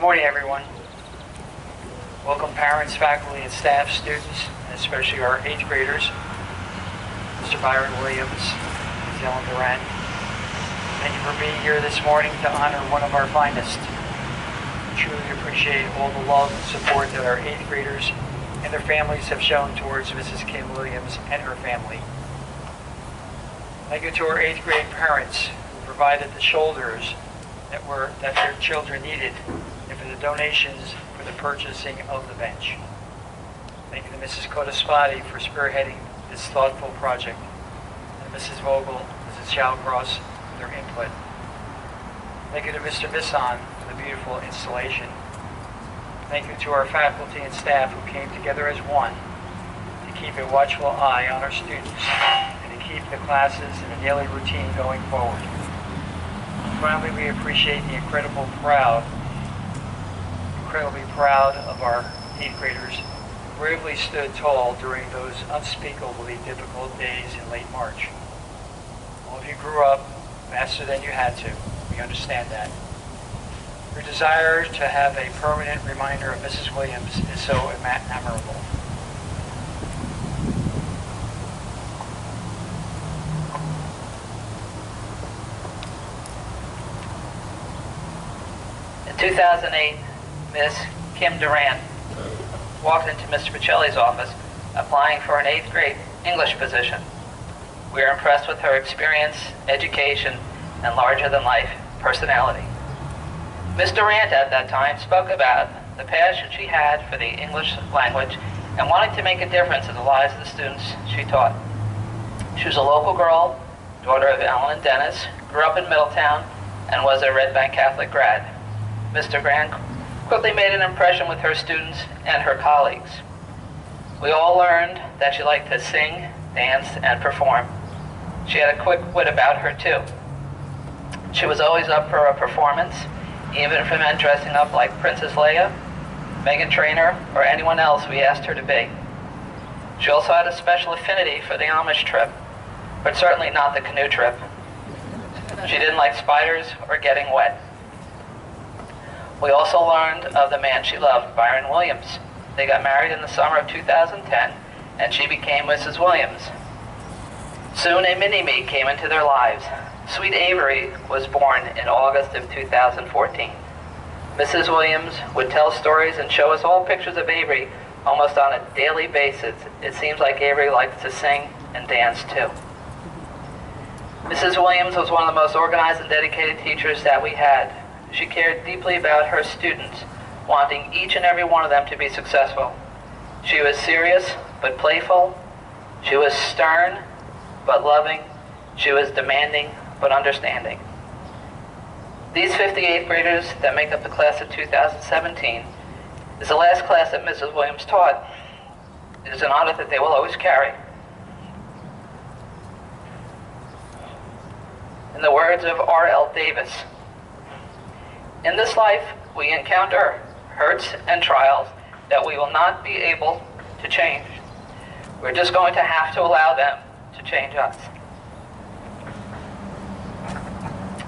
morning, everyone. Welcome parents, faculty, and staff, students, and especially our 8th graders, Mr. Byron Williams, Ms. Ellen Durant. Thank you for being here this morning to honor one of our finest. We truly appreciate all the love and support that our 8th graders and their families have shown towards Mrs. Kim Williams and her family. Thank you to our 8th grade parents who provided the shoulders that their children needed, and for the donations for the purchasing of the bench. Thank you to Mrs. Codispati for spearheading this thoughtful project, and Mrs. Vogel, Mrs. Shallcross for their input. Thank you to Mr. Bisson for the beautiful installation. Thank you to our faculty and staff who came together as one to keep a watchful eye on our students and to keep the classes and the daily routine going forward. Finally, we appreciate the incredibly proud of our 8th graders who bravely stood tall during those unspeakably difficult days in late March. All of you grew up faster than you had to. We understand that. Your desire to have a permanent reminder of Mrs. Williams is so admirable. In 2008, Miss Kim Durant walked into Mr. Pacelli's office applying for an 8th grade English position. We are impressed with her experience, education, and larger-than-life personality. Ms. Durant at that time spoke about the passion she had for the English language and wanting to make a difference in the lives of the students she taught. She was a local girl, daughter of Ellen and Dennis, grew up in Middletown, and was a Red Bank Catholic grad. Ms. Durant quickly made an impression with her students and her colleagues. We all learned that she liked to sing, dance, and perform. She had a quick wit about her, too. She was always up for a performance, even for men dressing up like Princess Leia, Meghan Trainor, or anyone else we asked her to be. She also had a special affinity for the Amish trip, but certainly not the canoe trip. She didn't like spiders or getting wet. We also learned of the man she loved, Byron Williams. They got married in the summer of 2010, and she became Mrs. Williams. Soon a mini-me came into their lives. Sweet Avery was born in August of 2014. Mrs. Williams would tell stories and show us all pictures of Avery almost on a daily basis. It seems like Avery likes to sing and dance too. Mrs. Williams was one of the most organized and dedicated teachers that we had. She cared deeply about her students, wanting each and every one of them to be successful. She was serious but playful. She was stern but loving. She was demanding but understanding. These 58th graders that make up the class of 2017 is the last class that Mrs. Williams taught. It is an honor that they will always carry. In the words of R.L. Davis, in this life, we encounter hurts and trials that we will not be able to change. We're just going to have to allow them to change us.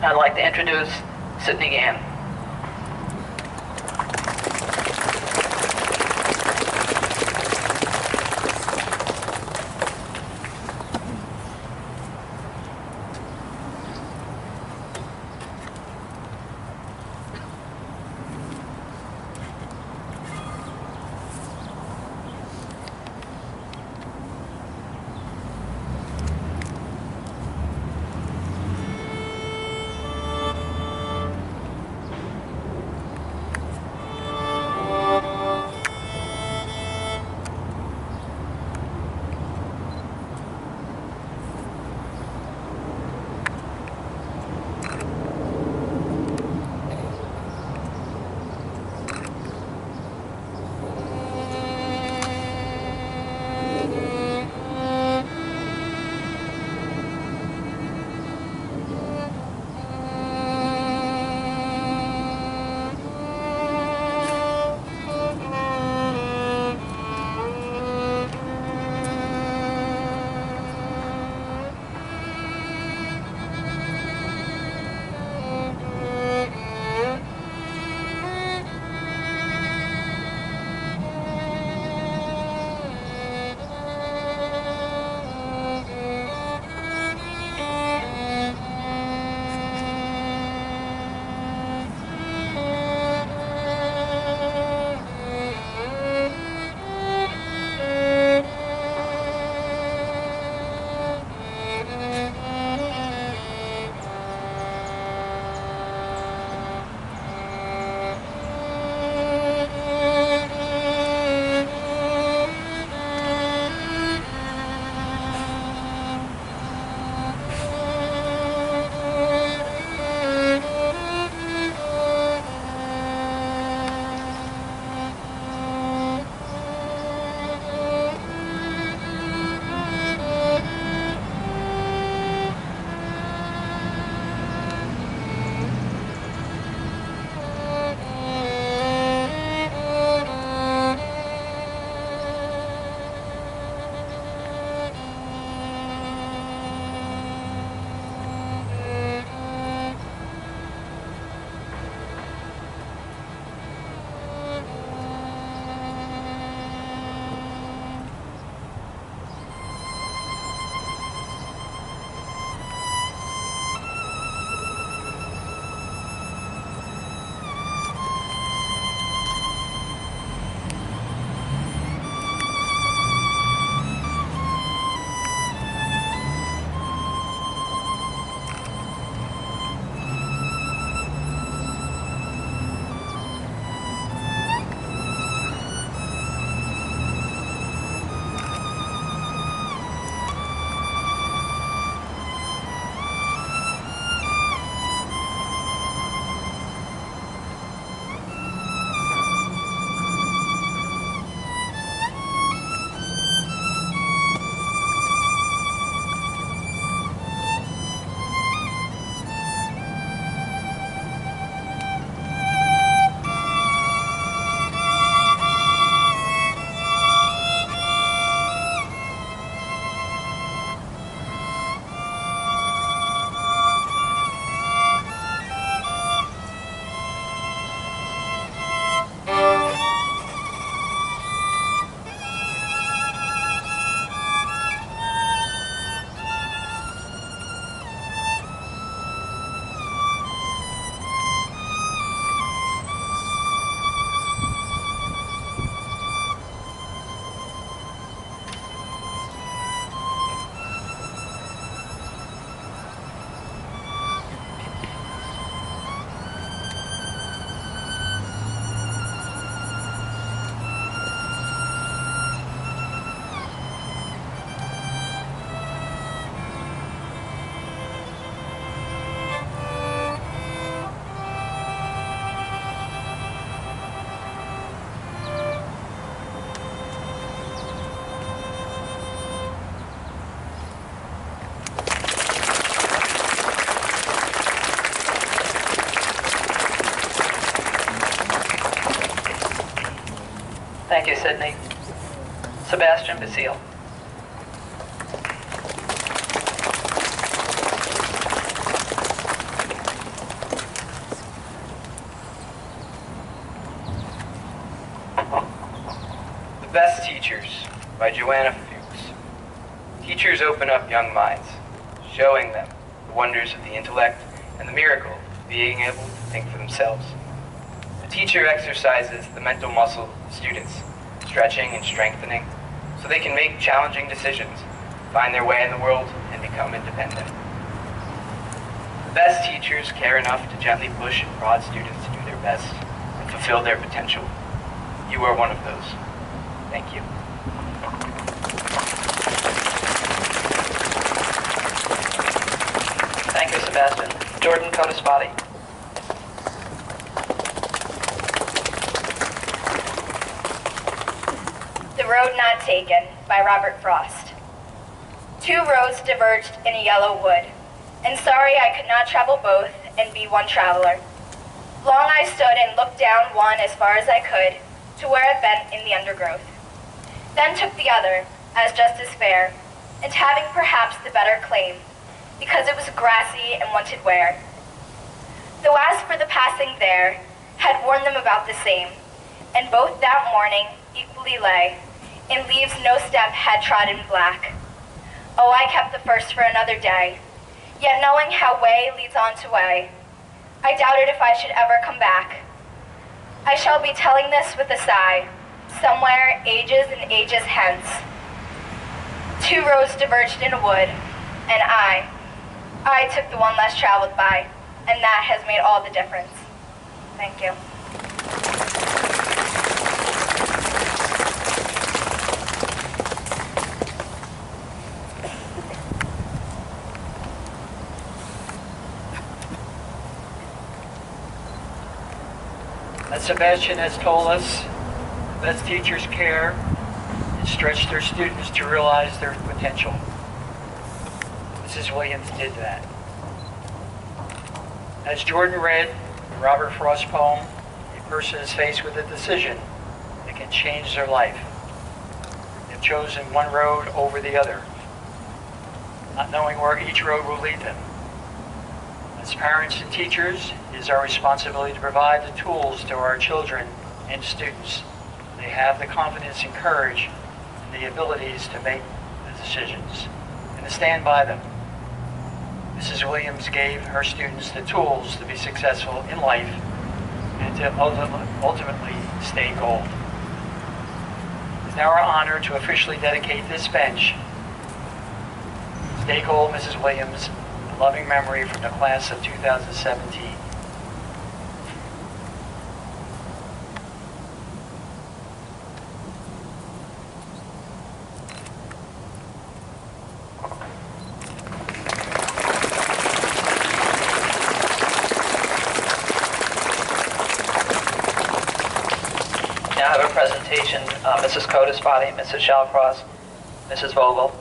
I'd like to introduce Sydney Gann. Thank you, Sydney. Sebastian Basile. The Best Teachers by Joanna Fuchs. Teachers open up young minds, showing them the wonders of the intellect and the miracle of being able to think for themselves. The teacher exercises the mental muscle of students, stretching and strengthening, so they can make challenging decisions, find their way in the world, and become independent. The best teachers care enough to gently push and prod students to do their best and fulfill their potential. You are one of those. Thank you. Thank you, Sebastian. Jordan Codespati. The Road Not Taken by Robert Frost. Two roads diverged in a yellow wood, and sorry I could not travel both and be one traveler. Long I stood and looked down one as far as I could, to where it bent in the undergrowth. Then took the other, as just as fair, and having perhaps the better claim, because it was grassy and wanted wear. Though as for the passing there, had worn them about the same, and both that morning equally lay, in leaves no step had trodden black. Oh, I kept the first for another day, yet knowing how way leads on to way, I doubted if I should ever come back. I shall be telling this with a sigh, somewhere ages and ages hence. Two roads diverged in a wood, and I took the one less traveled by, and that has made all the difference. Thank you. As Sebastian has told us, the best teachers care and stretch their students to realize their potential. Mrs. Williams did that. As Jordan read the Robert Frost poem, a person is faced with a decision that can change their life. They've chosen one road over the other, not knowing where each road will lead them. As parents and teachers, it is our responsibility to provide the tools to our children and students. They have the confidence and courage and the abilities to make the decisions and to stand by them. Mrs. Williams gave her students the tools to be successful in life and to ultimately stay gold. It is now our honor to officially dedicate this bench. Stay gold, Mrs. Williams, in loving memory from the class of 2017. Now I have a presentation, Mrs. Codespati, Mrs. Shallcross, Mrs. Vogel.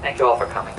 Thank you all for coming.